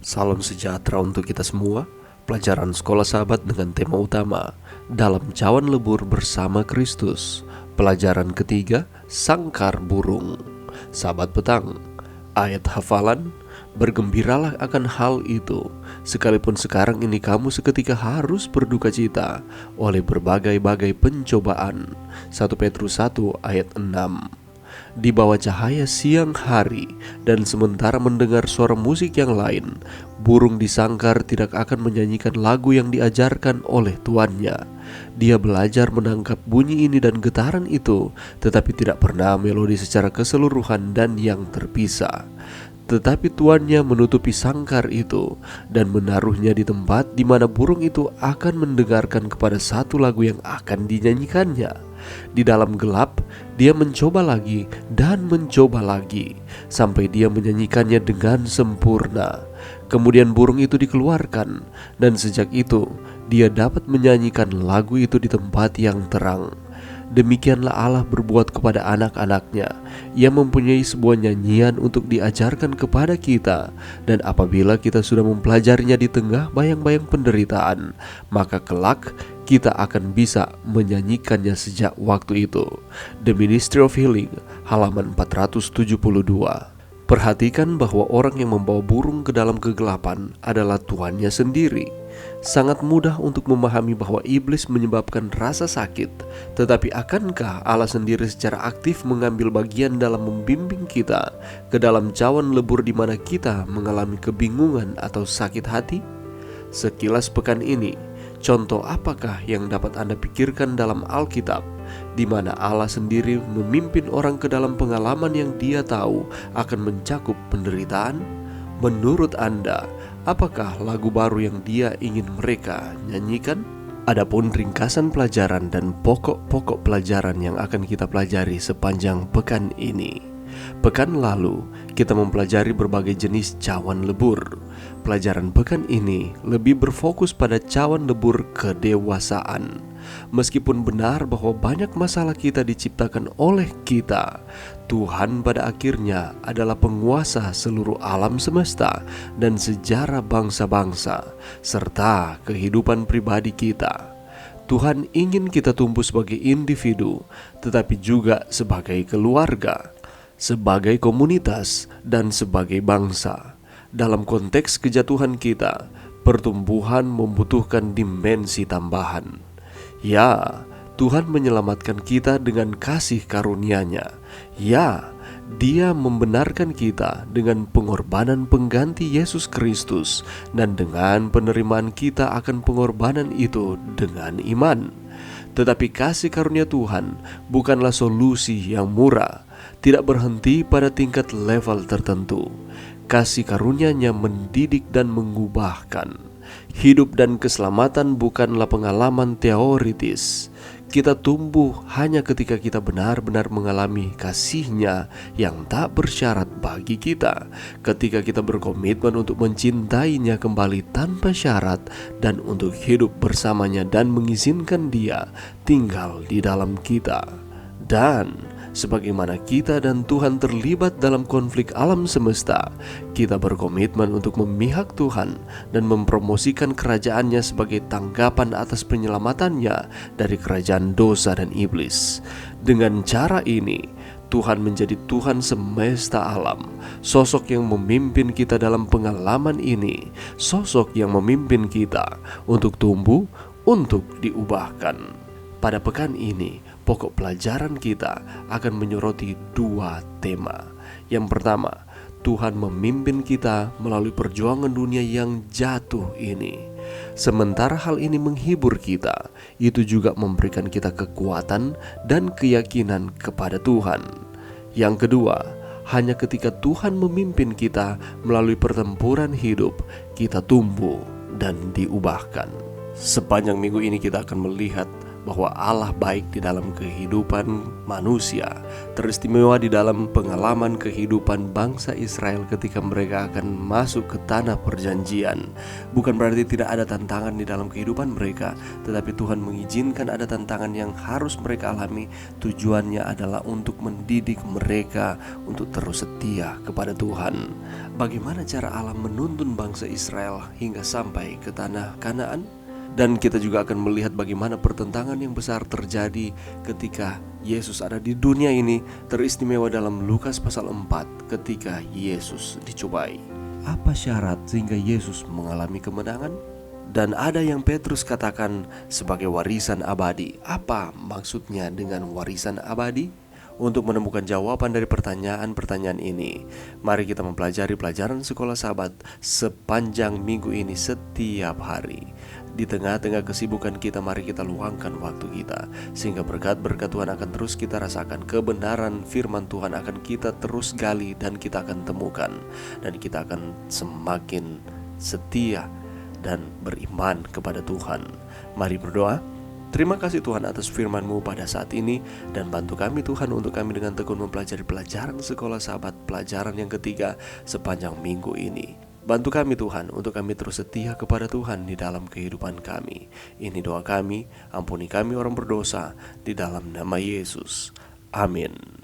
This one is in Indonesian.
Salam sejahtera untuk kita semua. Pelajaran Sekolah Sahabat dengan tema utama Dalam Cawan Lebur Bersama Kristus. Pelajaran ketiga, Sangkar Burung. Sahabat petang, ayat hafalan, bergembiralah akan hal itu, sekalipun sekarang ini kamu seketika harus berduka cita oleh berbagai-bagai pencobaan. 1 Petrus 1 ayat 6. Di bawah cahaya siang hari dan sementara mendengar suara musik yang lain, burung di sangkar tidak akan menyanyikan lagu yang diajarkan oleh tuannya. Dia belajar menangkap bunyi ini dan getaran itu, tetapi tidak pernah melodi secara keseluruhan dan yang terpisah. Tetapi tuannya menutupi sangkar itu dan menaruhnya di tempat di mana burung itu akan mendengarkan kepada satu lagu yang akan dinyanyikannya. Di dalam gelap, dia mencoba lagi dan mencoba lagi sampai dia menyanyikannya dengan sempurna. Kemudian burung itu dikeluarkan, dan sejak itu dia dapat menyanyikan lagu itu di tempat yang terang. Demikianlah Allah berbuat kepada anak-anaknya. Ia mempunyai sebuah nyanyian untuk diajarkan kepada kita, dan apabila kita sudah mempelajarinya di tengah bayang-bayang penderitaan, maka kelak kita akan bisa menyanyikannya sejak waktu itu. The Ministry of Healing, halaman 472. Perhatikan bahwa orang yang membawa burung ke dalam kegelapan adalah tuannya sendiri. Sangat mudah untuk memahami bahwa iblis menyebabkan rasa sakit, tetapi akankah Allah sendiri secara aktif mengambil bagian dalam membimbing kita ke dalam cawan lebur di mana kita mengalami kebingungan atau sakit hati? Sekilas pekan ini, contoh apakah yang dapat Anda pikirkan dalam Alkitab, di mana Allah sendiri memimpin orang ke dalam pengalaman yang Dia tahu akan mencakup penderitaan? Menurut Anda, apakah lagu baru yang Dia ingin mereka nyanyikan? Adapun ringkasan pelajaran dan pokok-pokok pelajaran yang akan kita pelajari sepanjang pekan ini. Pekan lalu, kita mempelajari berbagai jenis cawan lebur. Pelajaran pekan ini lebih berfokus pada cawan lebur kedewasaan. Meskipun benar bahwa banyak masalah kita diciptakan oleh kita, Tuhan pada akhirnya adalah penguasa seluruh alam semesta dan sejarah bangsa-bangsa, serta kehidupan pribadi kita. Tuhan ingin kita tumbuh sebagai individu, tetapi juga sebagai keluarga, sebagai komunitas, dan sebagai bangsa. Dalam konteks kejatuhan kita, pertumbuhan membutuhkan dimensi tambahan. Ya, Tuhan menyelamatkan kita dengan kasih karunia-Nya. Ya, Dia membenarkan kita dengan pengorbanan pengganti Yesus Kristus, dan dengan penerimaan kita akan pengorbanan itu dengan iman. Tetapi kasih karunia Tuhan bukanlah solusi yang murah, tidak berhenti pada tingkat level tertentu. Kasih karunia-Nya mendidik dan mengubahkan. Hidup dan keselamatan bukanlah pengalaman teoritis. Kita tumbuh hanya ketika kita benar-benar mengalami kasih-Nya yang tak bersyarat bagi kita, ketika kita berkomitmen untuk mencintainya kembali tanpa syarat, dan untuk hidup bersamanya dan mengizinkan Dia tinggal di dalam kita. Dan sebagaimana kita dan Tuhan terlibat dalam konflik alam semesta, kita berkomitmen untuk memihak Tuhan dan mempromosikan kerajaan-Nya sebagai tanggapan atas penyelamatannya dari kerajaan dosa dan iblis. Dengan cara ini, Tuhan menjadi Tuhan semesta alam, sosok yang memimpin kita dalam pengalaman ini, sosok yang memimpin kita untuk tumbuh, untuk diubahkan. Pada pekan ini, pokok pelajaran kita akan menyoroti dua tema. Yang pertama, Tuhan memimpin kita melalui perjuangan dunia yang jatuh ini. Sementara hal ini menghibur kita, itu juga memberikan kita kekuatan dan keyakinan kepada Tuhan. Yang kedua, hanya ketika Tuhan memimpin kita melalui pertempuran hidup, kita tumbuh dan diubahkan. Sepanjang minggu ini kita akan melihat bahwa Allah baik di dalam kehidupan manusia, teristimewa di dalam pengalaman kehidupan bangsa Israel ketika mereka akan masuk ke tanah perjanjian. Bukan berarti tidak ada tantangan di dalam kehidupan mereka, tetapi Tuhan mengizinkan ada tantangan yang harus mereka alami. Tujuannya adalah untuk mendidik mereka untuk terus setia kepada Tuhan. Bagaimana cara Allah menuntun bangsa Israel hingga sampai ke tanah Kanaan? Dan kita juga akan melihat bagaimana pertentangan yang besar terjadi ketika Yesus ada di dunia ini, teristimewa dalam Lukas pasal 4 ketika Yesus dicobai. Apa syarat sehingga Yesus mengalami kemenangan? Dan ada yang Petrus katakan sebagai warisan abadi. Apa maksudnya dengan warisan abadi? Untuk menemukan jawaban dari pertanyaan-pertanyaan ini, mari kita mempelajari pelajaran sekolah sahabat sepanjang minggu ini setiap hari. Di tengah-tengah kesibukan kita, mari kita luangkan waktu kita, sehingga berkat-berkat Tuhan akan terus kita rasakan. Kebenaran firman Tuhan akan kita terus gali dan kita akan temukan. Dan kita akan semakin setia dan beriman kepada Tuhan. Mari berdoa. Terima kasih Tuhan atas firman-Mu pada saat ini, dan bantu kami Tuhan untuk kami dengan tekun mempelajari pelajaran sekolah sahabat, pelajaran yang ketiga sepanjang minggu ini. Bantu kami Tuhan untuk kami terus setia kepada Tuhan di dalam kehidupan kami. Ini doa kami, ampuni kami orang berdosa, di dalam nama Yesus. Amin.